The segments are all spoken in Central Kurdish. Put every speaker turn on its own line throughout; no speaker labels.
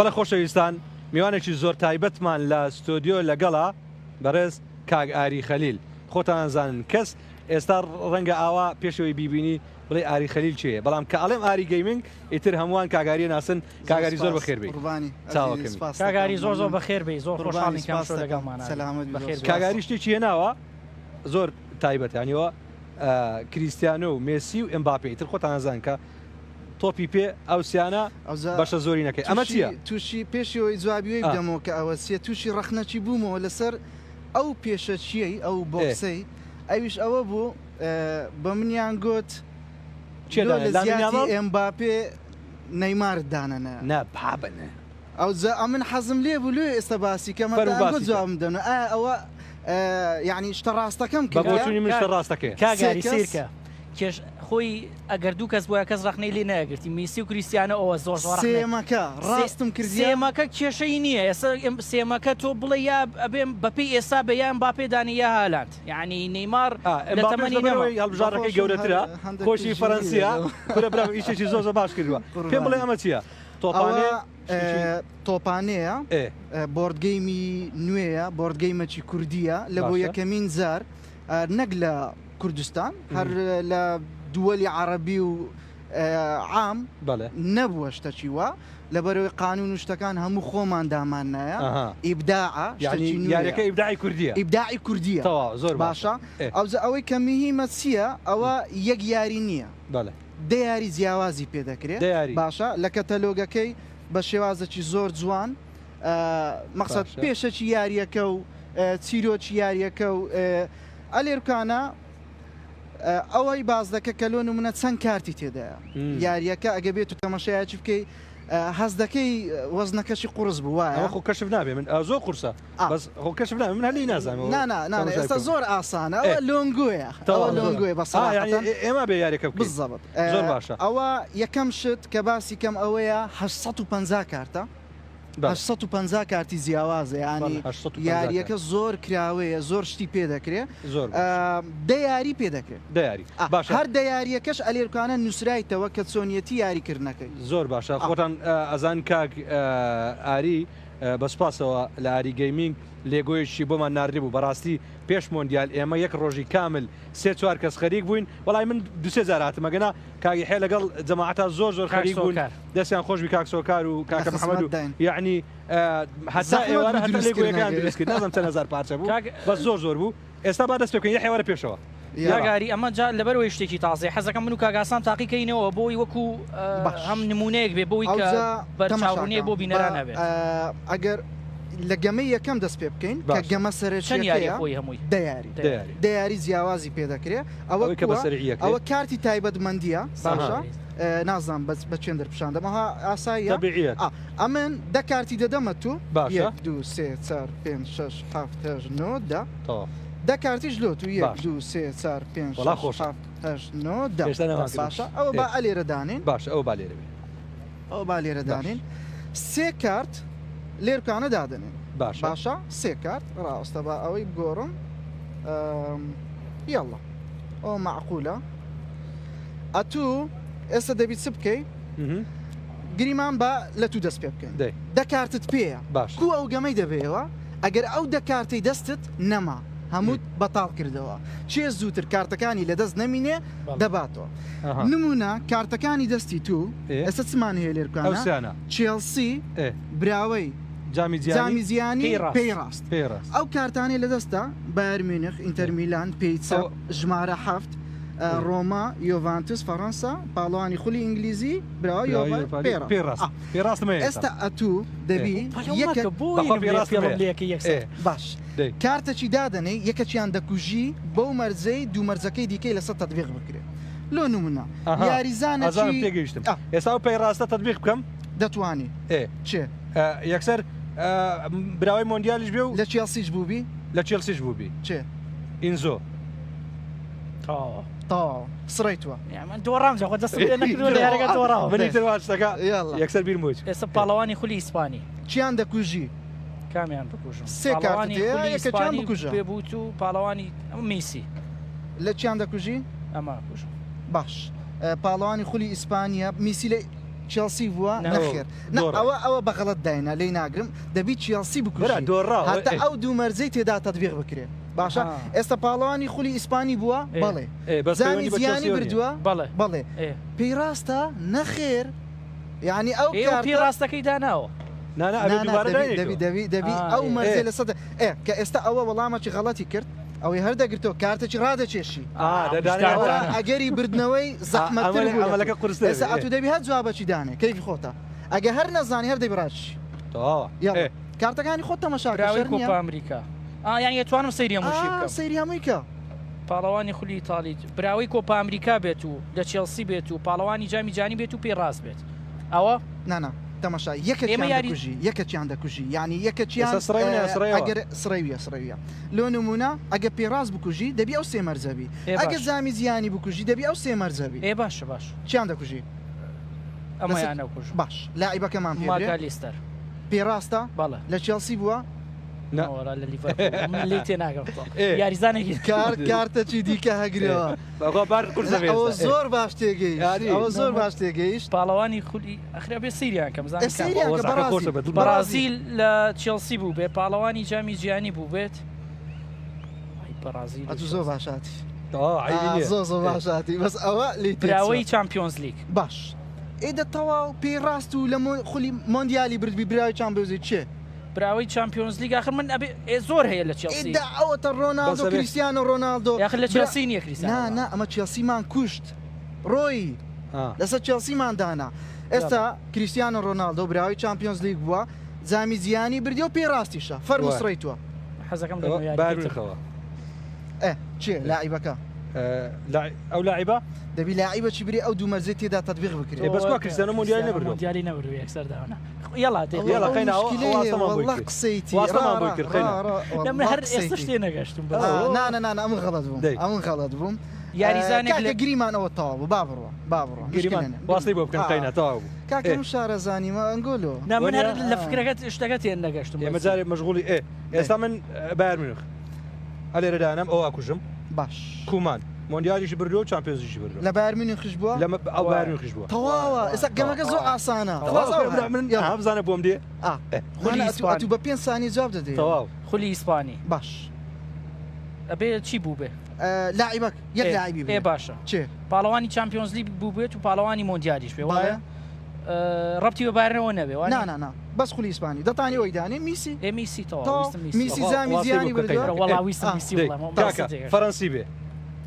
بەڵێ خۆشەویستان میوانێکی زۆر تایبەتمان لە ستۆدیۆ لەگەڵا بەڕێز کاگ ئاری خەلیل خۆتان زانن کەس ئێستا ڕەنگە ئاوا پێشەوەی بیبینی بڵێ ئاری خەلیل چێ بەڵام کە ئەڵێم ئاری گەیمنگ ئیتر هەمووان کاگاری ناسن کاگاری زۆر بەخێر بێ
کاگاری زۆر بەخێر بێ زۆر خۆشحاڵین کەم شۆ لەگەڵمانە
کاگاری شتێکی هێناوە زۆر تایبەتیانیەوە کریستیانۆ و مێسی و ئەمباپێ ئیتر خۆتان زانن کە تۆپی پێ ئەو سیانە بەشە زۆری نەکەی ئەمە چییە؟
تووشی پێشەوەی جوابیوەی بدەمەوە کە ئەوە سێ تووشی ڕەخنەچی بوومەوە لەسەر ئەو پێشە چیەی ئەو بۆکسەی ئەویش ئەوە بوو بە منیان گوت ئەمباپێ نەیمارت دانەنە
نەبابنە
ئەو من حەزم لێ بوو لێ ئێستا باسی کەمە جوابم دەن ئەوە یعنی شتە ڕاستەکەم کە
بۆچوونی من شتە ڕاستەکەی
کاگاری سیرکە کێش خۆی ئەگەر دوو کەس بۆە کەس ڕخنەی لێ نەگرتی میسی و کریستیانە ئەوە زۆر
سێمەکە ڕاستم کرد
سێمەکە کێشەی نییە ئێستا سێمەکە تۆ بڵێ یا ئەبێم بەپی ئێستا بە یان باپێدانی یا هالاند یعنی نەیمار
لە تەمەنی هەڵبژارەکەی گەورەترە خۆشی فەرەنسیا کورە برا ئیشێکی زۆر باش کردووە پێم بڵێ ئەمە چییە؟
تۆپانەیە بۆردگەیمی نوێیە بۆردگەیمەکی کوردیە لە بۆ یەکەمین جار نەک لە کوردستان هەر لە دووەلی عەرەبی و عام نەبووە شتەکی وە لەبەرەوەی قانون و شتەکان هەموو خۆمان دامانایە ئیبداعە
یاریەکە ئیبداعی کوردیە
ئیبداعی کوردیە
زۆر
باشە ئەوەی کە میهمە چییە ئەوە یەک یاری نییە دە یاری جیاوازی پێدەکرێت باشە لە کەتەلۆگەکەی بە شێوازێکی زۆر جوان مەقسەد پێشەکی یاریەکە و چیرۆکی یاریەکە و ئەلێرکانە ئەوەی باز دەکە کە لۆ نمونە چەند کارتی تێدایە یاریەکە ئەگە بێت و تەماشایکی بکەی هەز دەکەی وەزنەکەشی قورس بوو وایە
خۆ کەشف نابێ من زۆر قورسە بەس خۆ کەشف نابێ من هەلی نازانم
ئێستا زۆر ئاسانە ئەوە لۆنگۆیە لۆنگۆی بەس
ئێمە بێ یاریەکە
بزەبت
زۆر باشە
ئەوە یەکەم شت کە باسی کەم ئەوەیە 850 کارتە 850 کارتی جیاوازە ینی یاریەکە زۆر کراوەیە زۆر شتی پێ دەکرێت دە یاری پێ دەکرێت هەر دە یاریەکەش ئەلێرکانە نووسرایتەوە کە چۆنیەتی یاریکردنەکەی
زۆر باشە خۆتان ئەزان کاک ئاری بەسپاسەوە لە ئاری گەیمینگ لێگۆیشی بۆمان ناردی بوو بەڕاستی پێش مۆندیال ئێمە یەک ڕۆژی کامل سێ چوار کەس خەریک بووین وڵای من دوسێ جار هاتمەگەنا کاگی حێ لەگەڵ جەماعەتە زۆر خەریک بوون دەستیان خۆشبی کاک سۆکار و کاکە محەممەد یعنی هەتا ئێوارە هەتا لێگۆیەکان دروست کرد نازانم چەند هەزار پارچە بوو بەس زۆر بوو ئێستا با دەست پێ بکەین یە حێوارە پێشەوە
یاگاری ئەمە جا لەبەرەوەی شتێکی تازێ حەزەکەم من و کاگاسان تاقیکەینەوە بۆی وەکو هەم نمونەیەک بێ بۆی کە بەرچاوڕوونیە بۆ بینەران هەبێت
ئەگەر لە گەمەی یەکەم دەست پێ بکەین کە گەمە سەرچەنیاری
هەمووی
دەیاری جیاوازی پێ دەکرێت ئەوە کارتی تایبەتمەندیە باشە نازانم بە چێن دەرپشاندەمەها ئاساییە ئەمن دە کارتی دەدەمە تو 1 2 3 4 5 6 7 8 9 دە کارتیش لۆ تو 1 2 3 4 5 6 7 8 9 باشە ئەوە با ئەلێرە دانین
باش ئەو با لێرە
ئەو با لێرە دانین سێ کارت لێرکانە دادنێن باشە سێ کارت ڕاستە بە ئەوەی بگۆڕم یاڵە ئەو معقولە ئەتوو ئێستا دەبیت چ بکەی گریمان بە لە تو دەست پێ بکەین دەکارتت پێیە کو ئەو گەمەی دەبێەوە ئەگەر ئەو دەکارتەی دەستت نەما هەمووت بەتاڵ کردەوە چێ زووتر کارتەکانی لەدەست نەمینێ دەباتەوە نمونە کارتەکانی دەستی تو ئێستا چمان هەیە لێرکانە چێلسی براوەی جامی زیانی پێی ڕاست ئەو کارتانی لەدەستە بایر میونخ ئینتەر میلان پێیچە ژمارە 7 ڕۆما یۆڤانتس فەڕەنسا پاڵەوانی خولی ئینگلیزی براوە
پێڕاست
ئێستا ئەتوو دەبی باش کارتەکی دادنەی یەکەچیان دەکوژی بەو مەرجەی دوو مەرجەکەی دیکەی لەسەر تەطبیق بکرێت لۆ نمونە یاریزانەکی
پێگەیشتم ئێستا پێی ڕاستە تەطبیق بکەم
دەتوانی چێ
یەکسەر براوەی مۆندیالیش بێ و
لە چێلسیش بووبی
لە چێلسیش بووبی
چێ
ئینزۆ
تا سڕیتوە
دۆڕام
منیتەکە یەکسەر بیرموچ
ئێستا پاڵەوانی خولی ئیسپانی
چیان دەکوژی
کامیان بکوژم
سێ کارتیان بکوژە
پێبووت و پاڵەوانی میسی
لە چیان دەکوژی
ئەمە کوژم
باش پاڵەوانی خولی ئیسپانیا میسی لە چێلسی بووە نەخێر ئەوە بەغەڵەت داینا لێی ناگرم دەبی چێلسی بکوژی هەتا ئەو دوو مەرزەی تێدا تەطبیق بکرێت باشە ئێستا پاڵەوانی خولی ئیسپانی بووە بەڵێ زانی زیانی بردووە بەڵێ پێی ڕاستە نەخێر یعنی ئەو
پێی ڕاستەکەی داناوە
دەبی ئەو مەرزەی لەسەر کە ئێستا ئەوە وەڵامەی غەڵەتی کرد ئەوەی هەردەگرتەوە کارتێکی ڕادەچێشی ئەگەری بردنەوەی زەحمەتەکە قورس ئەتو دەبی هەر جوابەچی دانێ کەیفی خۆتە ئەگە هەر نەزانی هەر دەبڕاتشی کارتەکانی خۆت تەماشاکراوی
کۆپا ئەمریکا یان توانم سەیری هەمووشی بکەم
سەیری هەموویکە
پاڵەوانی خولی ئیتاڵی براوی کۆپا ئەمریکا بێت و لە چێلسی بێت و پاڵەوانی جامی جانی بێت و پێی ڕاست بێت ئەوە
نانا تەماشا یەکەیان دەکوژی یعنی یەکەیان سڕێویە لۆ نمونە ئەگە پێڕاست بکوژی دەبی ئەو سێ مەرزەبی ئەگە زامی زیانی بکوژی دەبی ئەو سێ مەرزەبی
باش
چیان دەکوژی
ئەمەیان نەکوژ
باش لاعیبەکەمان
ماکالیستەر
پێڕاستە لە چێلسی بووە
لی تێناگەم یاریزانێکی
کارتەچی دیکە هەگرەوە زۆر باش تێگەی زۆر باش تێگەیشت
پاڵەوانی خولی ئەخرا بێ سیریان کەم بەرازیل لە چێلسی بوو بێ پاڵەوانی جامی جیانی بوو بێت بەرازیل
زۆر باشاتی زۆر باشاتی بەس ئەوە
لیراوەی چامپیۆنز لیگ
باش ئێدە تەواو پێی ڕاست و لە خولی مۆندیالی بردبی براوی چامپیۆنز لیگ چێ
براوی چامپیۆنز لیگ آخر من زۆر هەیە لە چێلسی
ئەوەتە ڕۆناڵدۆ کریستیانۆ ڕۆناڵدۆ
یاخر لە چێلسی نییە کریستیان
نا ئەمە چێلسیمان کوشت ڕۆی لەسەر چێلسیمان دانا ئێستا کریستیانۆ ڕۆناڵدۆ براوی چامپیۆنز لیگ بووە زامی زیانی بردی و پێی ڕاستیشە فەرموسڕیتووە
حەزەکەم
بارخەوە
چێ لاعیبەکە
ئەو لاعیبە
دەبی لاعیبە چی بری ئەو دوو مەرزەی تێدا تەطبیق بکرێت
بەسکو کریستیانۆ مۆندیالی نەبردو
مۆندیالی نەبردو یەکسەر داوانە هەر ئێستا شتێ نەگەشتم
ئەمە غەڵەت بووم ئەمە غەڵەت بووم یاریزانێک لە گریمانەوە تەواو بوو با بڕۆ
واسی بۆ بکەن قەینە تەواو بوو
کاکەم شارەزانیمە ئەنگۆلۆ
من هەر لە فکرەکەت شتەکە تێن نەگەشتم
ئێمە جارێ مەشغوڵی ئێستا من بایر میونخ ئەلێرەدانم ئەو ئاکوژم
باش
کومان مۆندیالیش بردو و چامپیۆنزیش بردو
لە بایر میونخش بووە
ئەو بایر میونخش بووە
تەواوە ئێستا گەمەکە زۆر ئاسانە
من هەبزانە بۆم دێ
تو بە 5 ثانیە جواب دەدەیت
تەواو خولی ئیسپانی
باش
ئەبێ چی بوو بێ
لاعیبەک یەک لاعیبی بێ
باشە
چێ
پاڵەوانی چامپیۆنز لیگ بوو بێت و پاڵەوانی مۆندیالیش بێ وایە ڕەبتی بە بایرنەوە نەبێ
نا بەس خولی ئیسپانی دەتانی ئەوی دانێ میسی
میسی تەواو
میسی زامی زیانی بردووە
وەڵا ویستم میسی
فەڕەنسی بێ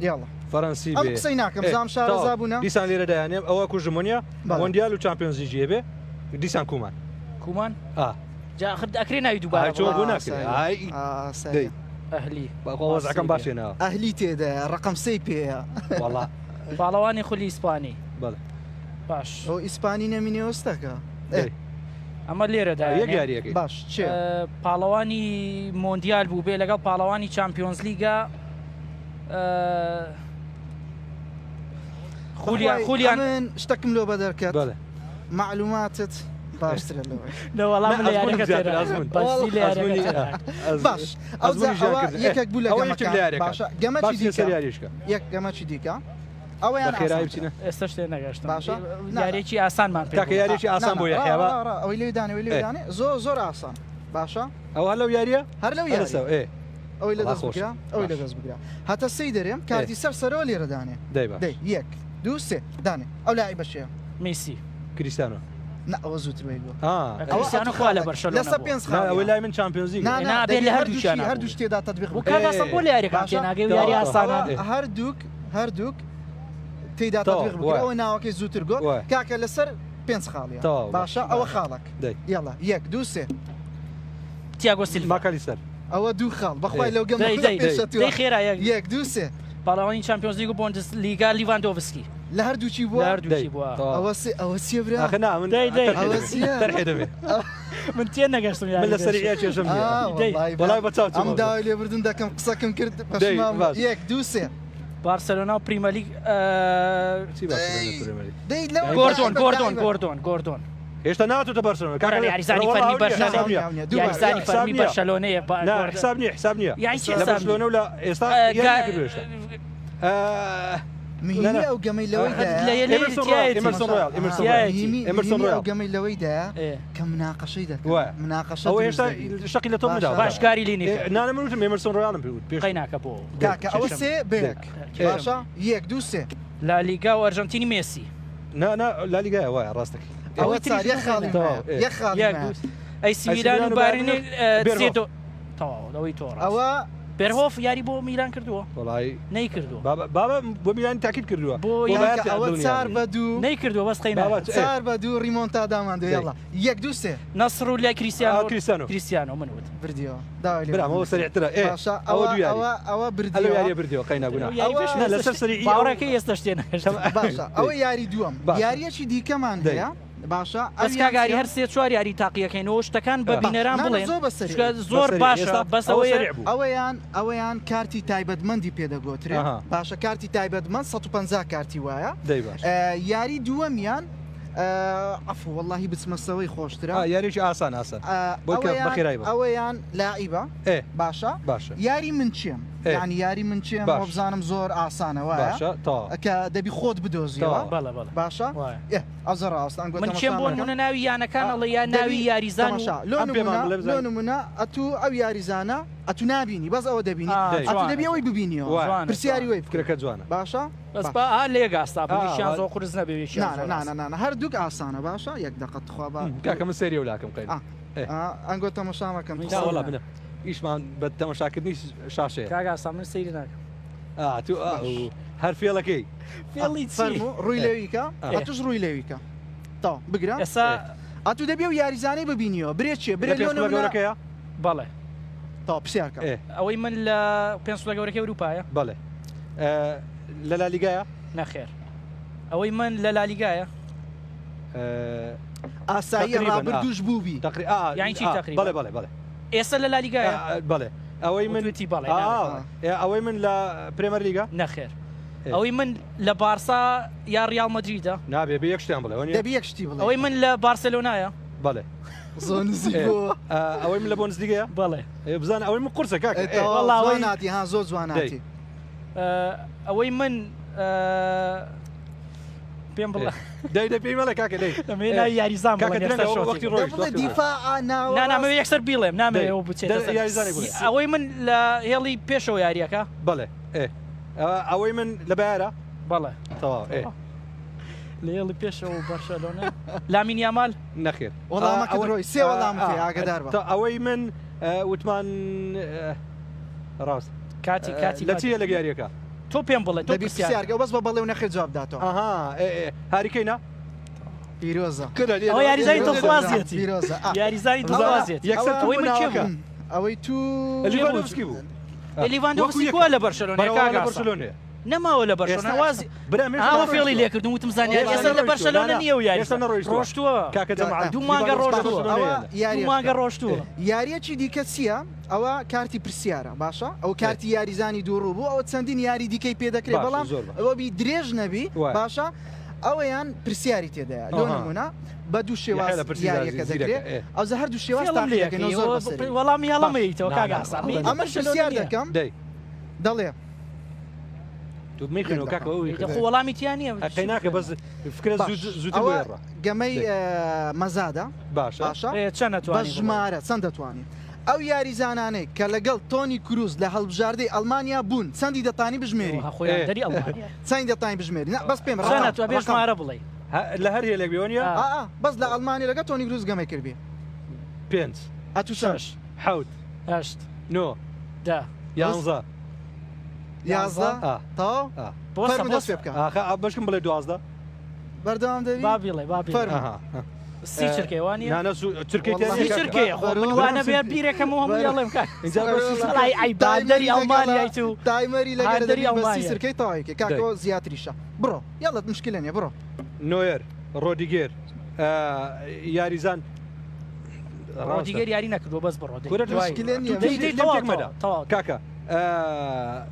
یاڵە
فەڕەنسی
ئەم قسەی ناکەم زام شارەزا بوونا
دیسان لێرە دایانێ ئەوە کوژمۆنیە مۆندیال و چامپیۆنز لیگیە بێ دیسان
کومان جا خرد ئەکرێ ناوی دووبارە ئەهلی
وەزعەکەم باشێنەوە
ئەهلی تێدا ڕقم سەی پێەیە
وەڵا پاڵەوانی خولی ئیسپانی باش
ئەو ئیسپانی نەمینێوەستەکە
ئەمە لێرەدا
باش
پاڵەوانی مۆندیال بوو بێ لەگەڵ پاڵەوانی چامپیۆنز لیگە خولیان
من شتەکم لۆ بە دەرکات معلوماتت باشترە باش یەکێک بوو لە گەمەچی دیکە ئەوەیان
ئێستا شتێ نەگەشتم باشە یاریێکی ئاسانمان
پێ یاریێکی ئاسان بۆ یەحیاوە
ئەوەی لێدانێ زۆر ئاسان باشە
ئەو هەر لەو یاریە
هەر لەو ئەوەی لە دەست بگرا ئەوەی لە دەست بگرا هەتا سەی دەرێم کارتی سەرەوە لێرە دانێ یەک دوو سێ دانێ ئەو لاعی بەشەیە
میسی
کریستیانۆ
ئەوە زووتر
کریستیانۆ خوا لە بەرشەلۆنە
لەسەر 5
ئەوەی لای من چامپیۆنز لیگ
نابێت لە
هەردوو شتێدا تەطبیق
بوو کاگاسم بۆ لە یاریەکان تێناگەی یاری ئاسانە
هەردووک تێدا تەطبیق بکرێ ئەوە ناوەکەی زووتر گۆ کاکە لەسەر 5 خاڵیە باشە ئەوە خاڵک یاڵا یەک دوو سێ
تیاگۆ سیلڤا
ماکالیستەر
ئەوە دوو خاڵ بەخوای لەو گەمە
خێرا
یەک دوو سێ
پاڵەوانی چامپیۆنز لیگ و بوندسلیگا لیڤاندۆڤسکی
لە هەردووچی بووە ئەوە سێ برا
من تێ نەگەشتم
من لە سەریعە چێژم بەڵای بەچاو
ئەم داوای لێبردن دەکەم قسەکەم کرد یەک دوو سێ
بارسلۆنا و پریمەر لیگ گۆردۆن
هێشتا ناتوتە بەرسلۆنا
یاریزانی فەرمی بەرشەلۆنەیە
حساب نییە لە بەرسلۆنە و لە ئێستا
مهمی ئەو گەمەی لەوەیدا
ئێمەرسۆن ڕۆیال
ئەو گەمەی لەوەیدا کە مناقەشەی دەکەن مناقەشە
ئەو هێشتا شەقی لە تۆ نەدا
باشکاری لینی
نانە من وتم ئێمەرسۆن ڕۆیالم پێوت پێش
قەی ناکە بۆ
کاکە ئەوە سێ بێک باشە 1 2 3
لالیگا و ئەرژەنتینی مێسی
لالیگایە وایە ڕاستەکە
ئەوە چار یەک خاڵی
ئەی سیمیلان و بارینێ سێتۆ تەواو تۆڕ ئەوە بێرهۆف یاری بۆ میلان کردووە
وڵای
نەیکردووە
بابا بۆ میلانی تاکید کردووە
ئەوە 4 بە 2
نەیکردووە بەس قەینا
4 بە 2 ریمۆنتادامان دێڵە 1 2 3
نەسڕ و لای کریستیانۆ من وت
بردیەوە
برامەوە سەریعترە ئەوە دوو یاری
ئەوە بردیەوە
یاری بردیەوە قەینا گونا لەسەر سەری
باوەڕەکەی ئێستا شتێ
باشە ئەوە یاری دووەم یاریەکی دیکەمان هەیە باشە
ئەس کاگاری هەر سێ چوار یاری تاقیەکەینەوە شتەکان بە بینەران بڵێن زۆر باشە بەس
ئەوەیان کارتی تایبەتمەندی پێدەگۆترێ باشە کارتی تایبەتمەند 150 کارتی وایە یاری دووەمیان عفو واللهی بچمەسەوەی خۆشترە
یاریی ئاسان
ئەوەیان لاعیبە باشە یاری من چێم یعنی یاری من چێم بزانم زۆر ئاسانەوە کە دەبی خۆت بدۆزیەوە باشە ئەزە ڕاستان
من چێم بۆ نمونە ناوی یانەکانەڵە یان ناوی یاریزان
لۆ نمونە ئەتوو ئەو یاریزانە ئەتو نبینی بەس ئەوە دەبینی ئەتو دەبی ئەوەی ببینیەوە پرسیاری وی
فکرەکە جوانە
باشە بەس لێگاستا بشیان زۆر قورس نەبێ
هەردووک ئاسانە باشە یەک دقت خوا
کاکە من سەری و لاکەم قەینا
ئەنگۆ تەماشامەکەم
بنە ئیشمان بە تەماشاکردنی شاشەیە
کاگاستا من سەیری ناکەم
تو هەر فێڵەکەی
فەرموو ڕووی لێویکە ئەتوش ڕووی لێویکە تا بگرە
ئێستا
ئەتو دەبێ و یاریزانەی ببینیەوە برێکیە
برێگەورەکەیە
بەڵێ
تا پرسیارکە
ئەوەی من لە پێنسوڵە گەورەکەی ئەوروپایە
بەڵێ لە لالیگایە
نەخێر ئەوەی من لە لالیگایە
ئاسایی ڕابردووش بووبی
یانی چی تقریبا
بەڵێ بەڵێ
ئێستا لە لالیگایە
بەڵێ ئەوەی منتی بەڵێ ئەوەی من لە پرێمەر لیگا
نەخێر ئەوەی من لە بارسا یا ریال مەدریدە
نابێ بە یەک شتیان بڵێ
دەبی یەک شتی بڵێ
ئەوەی من لە بارسەلۆنایە
بەڵێ
زۆر نزیک بووە
ئەوەی من لە بۆنزلیگەیە
بەڵێ
بزانە ئەوەی من قورسە کاکە
وڵاتی ها زۆر جواناتی
ئەوەی من پێم بڵێ
دەی پێی مەڵێ کاکە دەی
ناوی یاریزان
دیفاع
نامەوێ یەکسەر بیڵێم نامەوێ ئەوە بچێت ئەوەی من لە هێڵی پێشەوە یاریەکە
بەڵێ ئەوەی من لە بەیارە
بەڵێ
تەواو
لە هێڵی پێشەوە بەرشەلۆنە لامین یامال
نەخێر
وەڵامەکە ڕۆی سێ وەڵام ئاگدار بە
ئەوەی من وتمان ڕاست
کاتی
لە چیە لە گیاریەکە
تۆ پێم بڵێ تۆ
پرسیارکە بەس بە بەڵێ و نەخێر جواب داتەوە
هاریکەینە
پیرۆزە
ئەوە یاریزانی دڵخوازیەتی یاریزانی دڵخوازیەتی ئەوەی من چێ بوو
ئەوەی تو
لیڤاندۆفسکی بوو
لیڤاندۆفسکی کوا لە بەرشەلۆنە نەماوە لە بەرشەلۆنە وازی ئەوە فێڵی لێکردم وتم زانیاری ئێستا لە بەرشەلۆنە نییە و یاری ڕۆشتووە دوو مانگە ڕۆشتووە
یاریەکی دیکە چییە؟ ئەوە کارتی پرسیارە باشە ئەو کارتی یاریزانی دووڕوو بوو ئەوە چەندین یاری دیکەی پێدەکرێت بەڵام ئەوە بی درێژ نەبی باشە ئەوەیان پرسیاری تێدایە لۆ نمونە بە دوو شێواز یاریەکە دەکرێت ئەو هەر دوو شێواز
وەڵامی هەڵەمەیتەوە کاگاسا
ئەمە پرسیار دەکەم دەڵێ
تو میخوێنەوە کاکە
وەڵامی تیانە
ناکە بەس فکرە زووتر
گەمەی مەزادە
باشە چەند
بە ژمارە چەند دەتوانێت ئەو یاریزانانەی کە لەگەڵ تۆنی کروز لە هەڵبژاردەی ئەڵمانیا بوون چەندی دەتانی بژمێری چەند دەتانی بژمێری بەس پێم
بێژمارە بڵێ
لە هەر هێلێک بێوانە
بەس لە ئەڵمانی لەگە تۆنی کروز گەمەی کردبێ
5
ئەتو شەش
حەوت
هەشت
9 11
11 تا
دەست
پێ بکە
بەشکم بڵێ 12
بەردەوام دەبی
با سی چرکێوانی
چرکێ
وانە بێ بیرێکەم هەمووڵێم ئەیبادەری ئەڵمانیای تو
دایمەری لەگەری ئەڵمانی سرکەی تاوایکە کاکۆ زیاتریشە بڕۆ یاڵت مشکلە نیە بڕۆ
نۆیر ڕۆدیگێر یاریزان
ڕۆدیگەر یاری نەکردو بەس بڕۆ
کاکە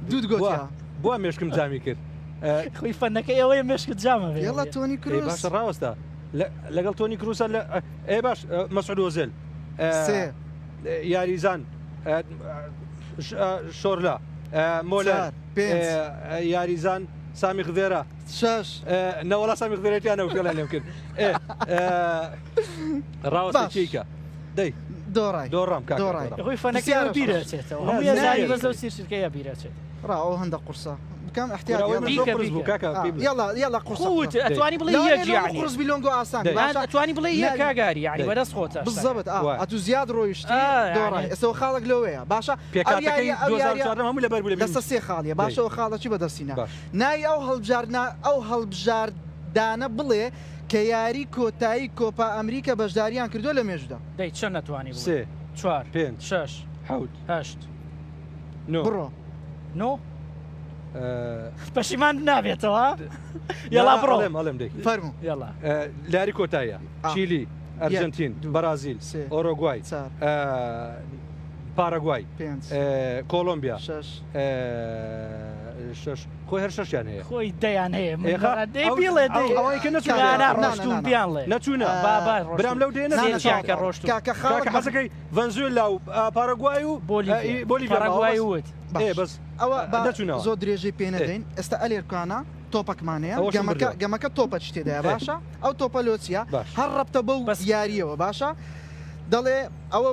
دوود گوتیا
بۆ مێشکم جامی کرد
خوی فەنەکەی ئەوەیە مێشکت جامە
یاڵە تۆنی کروز
باشە ڕاوەستا لەگەڵ تۆنی کروسە باش مەسعود وەزێل یاریزان شۆرلا مۆلەر یاریزان سامي خضيره
شاش
والله سامي خضيرتي انا وفعلا يمكن راوس تشيكا دي دورام كاكا
دوراي
خوي فنكيا بيراتيتا هم يزاي بزو سير شركه بيراتيتا
راو هند قرصه كم احتياج يلا قرصه
خوت اتواني بلي يجي يعني
قرص بلونغو اسان
اتواني بلي كاغاري يعني بدس خوت
بالضبط اتو زياد رويشتي دوراي اسو خالق لويا باشا
بيكاتكي 2004 هم لبر بلا
دست سي خاليه باشا وخاله چی بدسينا ناي او هلبجارنا او هلبجار دانا بلي كياري كوتاي كوبا امريكا بجداريان كردو لە مێژودا
دەی چەند ناتوانانی
سێ
4
5
6
8
بڕۆ
نۆ پەشیمان نابێتەوە یاڵا بڕۆ
ئەڵێم دەی
فەرموو
یاڵا
لاری کۆتاییە چیلی ئەرجنتین بەرازیل ئۆرۆگوای پاراگوای کۆلۆمبیا 6 خۆی هەر 6یان هەیە
خۆی دەیان هەیە بڵێ ڕۆشتومپیان لێ
نەچوونە برام لەو
دێنەکە ڕۆشت
کاکە حەزەکەی ڤەنزوێلا و پاراگوای و
پاراگوای وت
بەس ئەوە نەچوونەوە
زۆر درێژەی پێ نەدەین ئێستا ئەلێرکانە تۆپەکمانەیە گەمەکە تۆپە شتێدایە باشە ئەو تۆپە لۆچیە هەر ڕەبتە بەو یاریەوە باشە دەڵێ ئەوە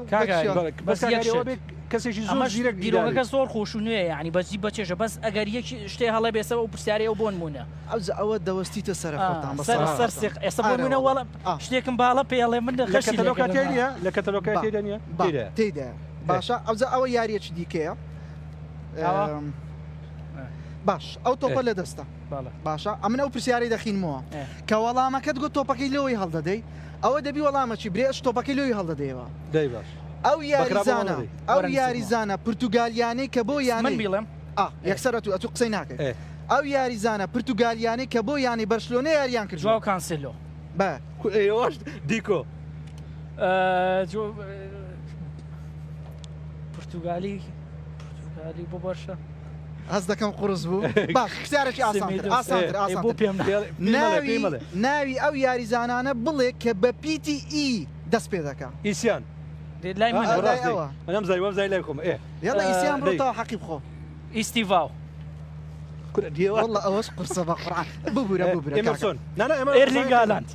کەسێکی زۆر زیرەک
دیرۆکەکە زۆر خۆش و نوێ ینی بەجی بەچێژە بەس ئەگەر یەکی شتێ هەڵە بێسەوە و پرسیارەوە بۆ نمونە
ئەوە دەوەستیتە سەرخۆتان
سەر ئێستا بۆ نمونە وەڵە شتێکم باڵە پێڵێ من
لە کەتەلۆکە
تێدا باشە ئەو یاریەکی دیکەیە باش ئەو تۆپە لە دەستە باشە ئەمن ئەو پرسیارەی دەخینمەوە کە وەڵامەکەت گوت تۆپەکەی لەوەی هەڵدەدەی ئەوە دەبی وەڵامەکی برێش تۆپەکەی لەوەی هەڵدەدەیەوە
دەی باش
ئەو یاریزانە پرتوگالیانەی کە بۆ یانەی
بڵێم
یەکسەر ئەتو قسەی ناکەێت ئەو یاریزانە پرتوگالیانەی کە بۆ ینی بەرشلۆنە یاریان کرد
جوواو کانسلۆ
ئێوەش دیکۆ
پرتوگالی بۆ بەرشە
هەز دەکەم قرس بوو باش کسارێکی ئاسانتر
بۆ پێم
ناوی ئەو یاریزانانە بڵێ کە بە پیتی ئی دەست پێ دەکە
ئیسیان
لای
منم زای وەم زای لای خۆم
یاڵا ئیسیان بڕۆتەوە حەقی بخۆ
ئیستیڤاو
والله ئەوەش قرسە بە قورعان ببوورە
ئێمەرسۆن
ئێرلینگ هالاند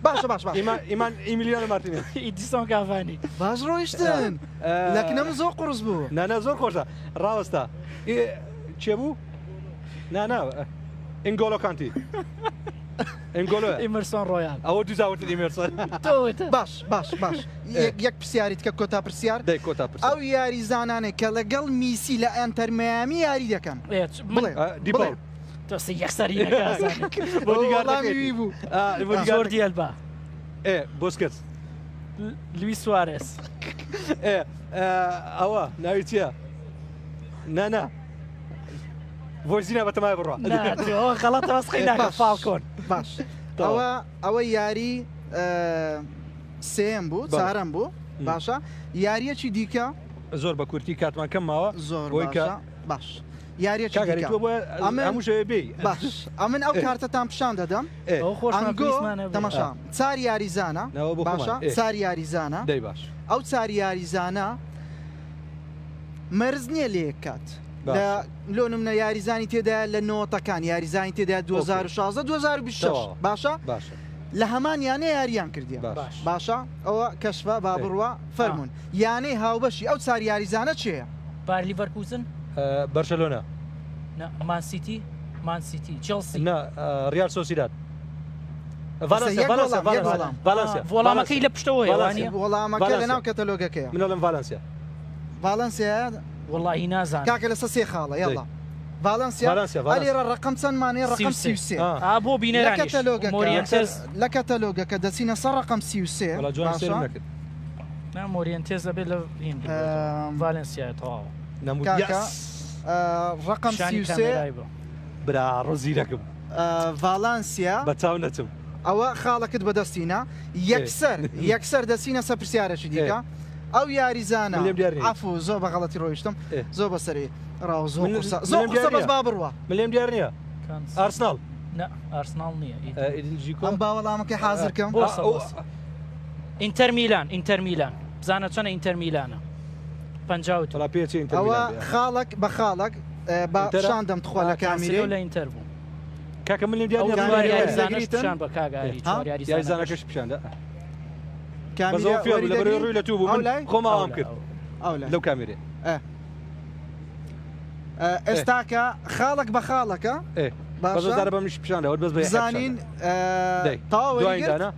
باشە
ئیمان ئیمیلیۆنە مارتینێز
ئیدیسۆن کافانی
باش ڕۆیشتن لەکنەم زۆر قرس بوو
زۆر خۆشە ڕاوەستا چێ بوو ئینگۆلۆ کانتی ئینگۆلۆ
ئیمەرسۆن ڕۆیان
ئەوە دوزاوت ئیمەرسۆن
باش یەک پرسیاریت کە کۆتا پرسیار ئەو یاریزانانێک کە لەگەڵ میسی لە ئەنتەر مایامی یاری دەکەن
دیپۆڵ
تۆسی یەکسەری
بوو
زۆر دیێلبا
بۆسکت
لویس سوارێز
ئەوە ناوی چییە؟ نانا بۆزیینە بەتەمای بڕۆ
خەڵەت ڕاستقی ناکە فاڵکۆن
باش ئەوە یاری سێم بوو چارەم بوو باشە یاریەکی دیکە
زۆر بە کورتی کاتمان کەم ماوە
زۆر باش یاریەکی
هەمووشەوێ بێ
باش ئەمن ئەو کارتەتان پیشان دەدەم تەماشا چار یاریزانە باشە چار یاریزانە
دەی باش
ئەو چار یاریزانە مەرز نییە لێ کات لۆ نمونە یاریزانی تێدا لە نۆتەکان یاریزانی تێدا 2016 2026 باشە لە هەمان یانەیە یاریان کردیە باشە ئەوە کەشفە با بڕوە فەرمونون یانەی هاوبەشی ئەو چار یاریزانە چێە؟
بار لیڤەرکوزن
بەرشەلۆنا
مانسیتی چێلسی
ریال سۆسیداد
وەڵامەکەی لە پشتەوەی
وەڵامەکە لەناو کەتەلۆگەکەیە
منەڵم
ڤالەنسیا
والله نازان
کاکە لەسەر سێ خاڵە یاڵا ڤالەنسیا ئەلێرە ڕقم چەندمانەیە ڕقم 33
بۆ بینەرانی
لە کەتەلۆگەکە دەچینە سەر ڕقم 33
مۆریەنتێزە بێت لە ڤالەنسیا تەواوە
ڕقم 33
برا ڕۆزیرەکەم
ڤالەنسیا
بە چاو نەچم
ئەوە خاڵەکەت بەدەستینە یەکسەر دەچینە سەر پرسیارەشی دیکە ئەو یاریزانە ئافو زۆر بە غەڵەتی ڕۆیشتم زۆر بەسەری ڕاو زۆر بەس با بڕوە
ملێم دیار نییە ئارسناڵ
ئارسناڵ نییە
ئەم باوەڵامەکەی حازرکەم
ئینتەر میلان بزانە چۆنە ئینتەر میلانە 50
ئەوە خاڵک بە خاڵک شان دەم تخوا لە کامیرە
لە ئینتەر بوو
کاکە من لێم
دیاریزانەشان بە کاگاری
یاریزانەکەش پیشاندا لەبەرەوەی ڕووی لە تو بوو من خۆماوام کرد لەو کامێرێ
ئێستاکە خاڵک بە خاڵەکە
بەزۆدارە بەم نیش پیشاندا بەس
بزانین تاوەیدا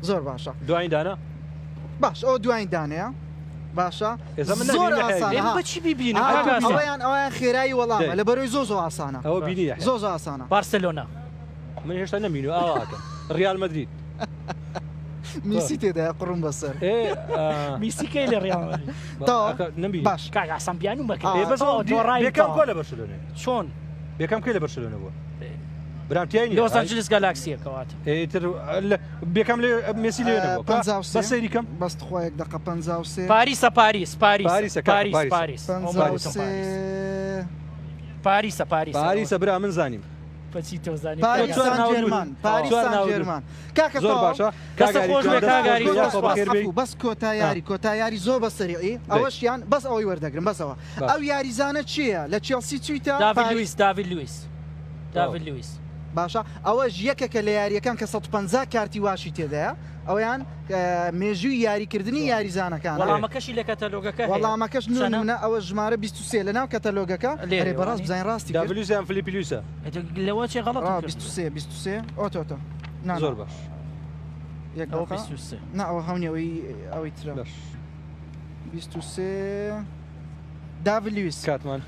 زۆر باشە
دوایندانە
باش ئەو دوایین دانەیە باشە زۆر ئاسانە
بەچی بیبینن
ئەویان خێرایی وەڵامە لە بەرەوەی زۆ ئاسانە
ئەوە بینی
زۆ ئاسانە
بارسلۆنا
من هێشتا نەبینو ئاواکەم ڕیال مەدرید
میسی تێدایە قڕم بەسەر
میسیکەی لە ڕیال
باش
کاک ئاسان بیان و
بەکەم کۆ لە بەرسلۆنە
چۆن
بێکەم کەی لە بەرسلۆنە بووە برامتیانی
لۆس ئەنجلس گالاکسیەکەوات
بێکەم لێ مێسی لێ بە سەیریکەم
بەست خۆیەک دقە 53
پاریسە پاریس
پاریسە برا من زانیم
پاریسان کاکە
زۆر باشە
بەس کۆتایاری زۆر بە سەریعی ئەوەشیان بەس ئەوەی وەردەگرن بەسەوە ئەو یاریزانە چییە لە چێلسی چیتە
داڤید لویس
باشە ئەوەش یەکێکە لە یاریەکان کە 150 کارتی واشی تێدایە ئەویان مێژووی یاریکردنی یاریزانەکان
وەڵامەکەشی لە کەتەلۆگەکە
وەڵامەکەش نونە ئەوە ژمارە 23 لەناو کەتەلۆگەکە لێرە بەڕاست بزانین ڕاستی
داڤیدیان فلیپیلوسە
لەوە چێ غەڵەت
23 ئۆتۆتۆ
زۆر باش
ئەوە هەونیەوەی ئەوەی ترە 23 داڤید لویس
کاتمان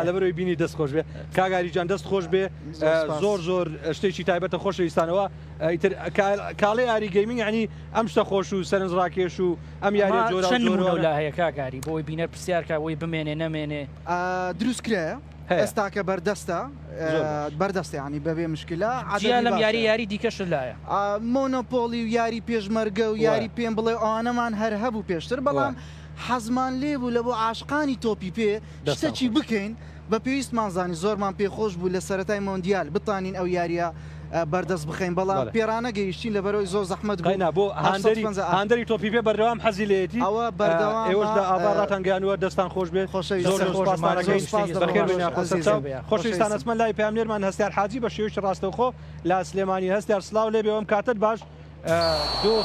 لەبەرەوەی
بینی دەست خۆش بێ کاگاریجان دەست خۆش بێ زۆر شتێکی تایبەتە خۆشەویستانەوە کاڵێ یاریگەیمینگ ینی ئەم شتە خۆش و سەرنجڕاکێش و ئەم یاری
جۆرە هەیە کاگاری بۆی بینەر پرسیارکە بۆی بمێنێ نەمێنێ
دروستکرێ ئێستاکە بەردەستە ینی بەبێ مشکلە
لەم یاری دیکەش لایە
مۆنۆپۆلی و یاری پێشمەرگە و یاری پێم بڵێ ئەوانەمان هەر هەبوو پێشتر بەڵام حەزمان لێبوو لە بۆ عاشقانی تۆپی پێ شتێکی بکەین بە پێویستمان زانی زۆرمان پێخۆش بوو لە سەرەتای مۆندیال بتانین ئەو یاریە بەردەست بخەین بەڵام پێرانە گەیشتین لەبەرەوەی زۆر زەحمەت
بۆ هەندەری تۆپی پێ بەردەوام حەزی لێتی
ئەوە بەردەوام
ئێوەش لە ئاواراتانگەیانوە دەستان خۆش بێت خۆشەویستان ئەسمە لای پامێرمان هەستیار حاجی بە شێوەی ڕاستەوخۆ لا سلێمانی هەستیار سلااو لێ بێەوەم کاتت باش